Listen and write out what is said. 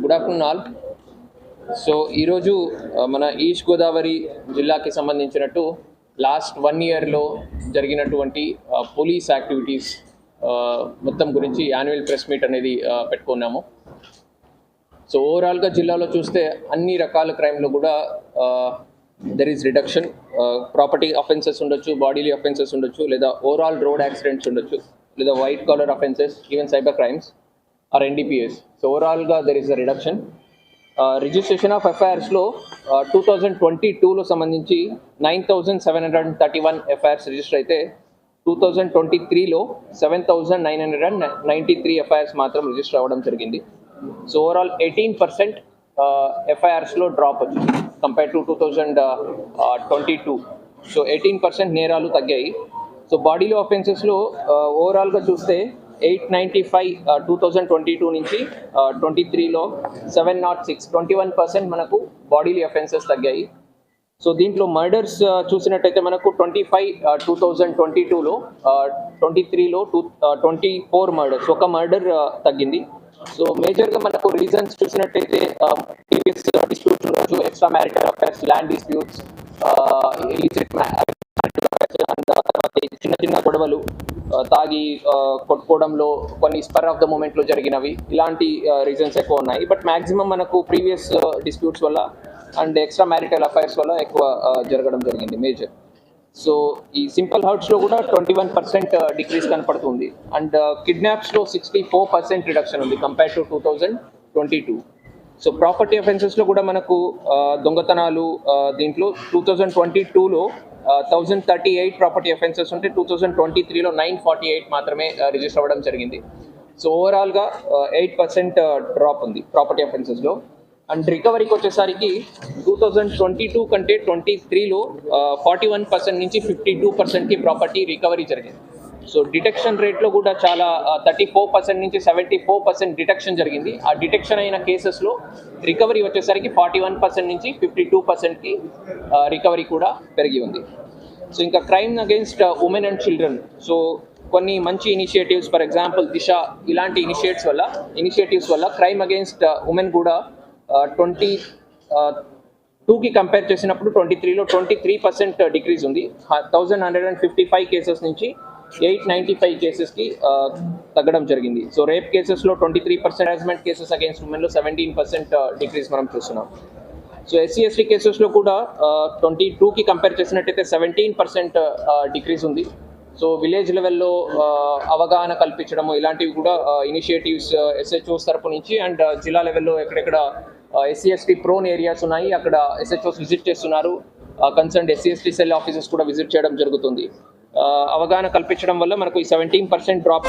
Good afternoon all. So ఈరోజు మన east Godavari జిల్లాకి సంబంధించినట్టు లాస్ట్ 1 ఇయర్లో జరిగినటువంటి పోలీస్ యాక్టివిటీస్ మొత్తం గురించి యాన్యువల్ ప్రెస్ మీట్ అనేది పెట్టుకున్నాము. సో ఓవరాల్గా జిల్లాలో చూస్తే అన్ని రకాల క్రైమ్లో కూడా there is reduction. Property offences ఉండొచ్చు, బాడీలీ అఫెన్సెస్ ఉండొచ్చు, లేదా ఓవరాల్ రోడ్ యాక్సిడెంట్స్ ఉండొచ్చు, లేదా white collar offences, even cyber crimes or NDPS. So ఓవరాల్గా there is a reduction. Registration of ఎఫ్ఐఆర్స్లో 2022లో సంబంధించి 9,731 ఎఫ్ఐఆర్స్ రిజిస్టర్ అయితే 2023లో 7,993 ఎఫ్ఐఆర్స్ మాత్రం రిజిస్టర్ అవ్వడం జరిగింది. సో ఓవరాల్ 18% ఎఫ్ఐఆర్స్లో డ్రాప్ వచ్చింది కంపేర్ టు 2022. సో 18% నేరాలు తగ్గాయి. సో బాడీలో అఫెన్సెస్లో ఓవరాల్గా చూస్తే 895 2022 నుంచి 23లో 706, 21% మనకు బాడీలీ అఫెన్సెస్ తగ్గాయి. సో దీంట్లో మర్డర్స్ చూసినట్టయితే మనకు 25 2022లో 23లో 24 మర్డర్స్, ఒక మర్డర్ తగ్గింది. సో మేజర్గా మనకు రీజన్స్ చూసినట్టయితే ప్రీవియస్ డిస్ప్యూట్స్ ఉండొచ్చు, extra marital affairs, land disputes, చిన్న చిన్న గొడవలు, తాగి కొట్టుకోవడంలో, కొన్ని స్పర్ ఆఫ్ ద మూమెంట్లో జరిగినవి, ఇలాంటి రీజన్స్ ఎక్కువ ఉన్నాయి. బట్ మ్యాక్సిమం మనకు ప్రీవియస్ డిస్ప్యూట్స్ వల్ల అండ్ ఎక్స్ట్రా మ్యారిటల్ అఫైర్స్ వల్ల ఎక్కువ జరగడం జరిగింది మేజర్. సో ఈ సింపుల్ హర్ట్స్లో కూడా 21% డిక్రీజ్ కనపడుతుంది. అండ్ కిడ్నాప్స్లో 64% రిడక్షన్ ఉంది కంపేర్ టు 2022. సో ప్రాపర్టీ అఫెన్సెస్లో కూడా మనకు దొంగతనాలు దీంట్లో 2022లో 1038 ప్రాపర్టీ అఫెన్సెస్ ఉంటే 2023లో 948 మాత్రమే రిజిస్టర్ అవ్వడం జరిగింది. సో ఓవరాల్గా 8% డ్రాప్ ఉంది ప్రాపర్టీ అఫెన్సెస్లో. అండ్ రికవరీకి వచ్చేసరికి 2022 కంటే 23లో 41% నుంచి 52%కి ప్రాపర్టీ రికవరీ జరిగింది. సో డిటెక్షన్ రేట్లో కూడా చాలా 34% నుంచి 74% డిటెక్షన్ జరిగింది. ఆ డిటెక్షన్ అయిన కేసెస్లో రికవరీ వచ్చేసరికి 41% నుంచి 52%కి రికవరీ కూడా పెరిగి ఉంది. సో ఇంకా crime against women and children, so కొన్ని మంచి ఇనిషియేటివ్స్, ఫర్ ఎగ్జాంపుల్ దిశ, ఇలాంటి ఇనిషియేటివ్స్ వల్ల క్రైమ్ అగెయిన్స్ట్ ఉమెన్ కూడా 22కి కంపేర్ చేసినప్పుడు 23లో 23% డిక్రీజ్ ఉంది. 1155 కేసెస్ నుంచి 895 కేసెస్కి తగ్గడం జరిగింది. సో రేప్ కేసెస్లో 23%, హరాస్మెంట్ కేసెస్ అగెయిన్స్ట్ ఉమెన్లో 17% డిక్రీజ్ మనం చూస్తున్నాం. సో SC/ST కేసెస్లో కూడా 22కి కంపేర్ చేసినట్టయితే 17% డిక్రీజ్ ఉంది. సో విలేజ్ లెవెల్లో అవగాహన కల్పించడము, ఇలాంటివి కూడా ఇనిషియేటివ్స్ SHOs తరపు నుంచి, అండ్ జిల్లా లెవెల్లో ఎక్కడెక్కడ SC/ST ప్రోన్ ఏరియాస్ ఉన్నాయి అక్కడ SHOs విజిట్ చేస్తున్నారు. కన్సర్న్ SC/ST సెల్ ఆఫీసెస్ కూడా విజిట్ చేయడం జరుగుతుంది. అవగాహన కల్పించడం వల్ల మనకు ఈ 17% డ్రాప్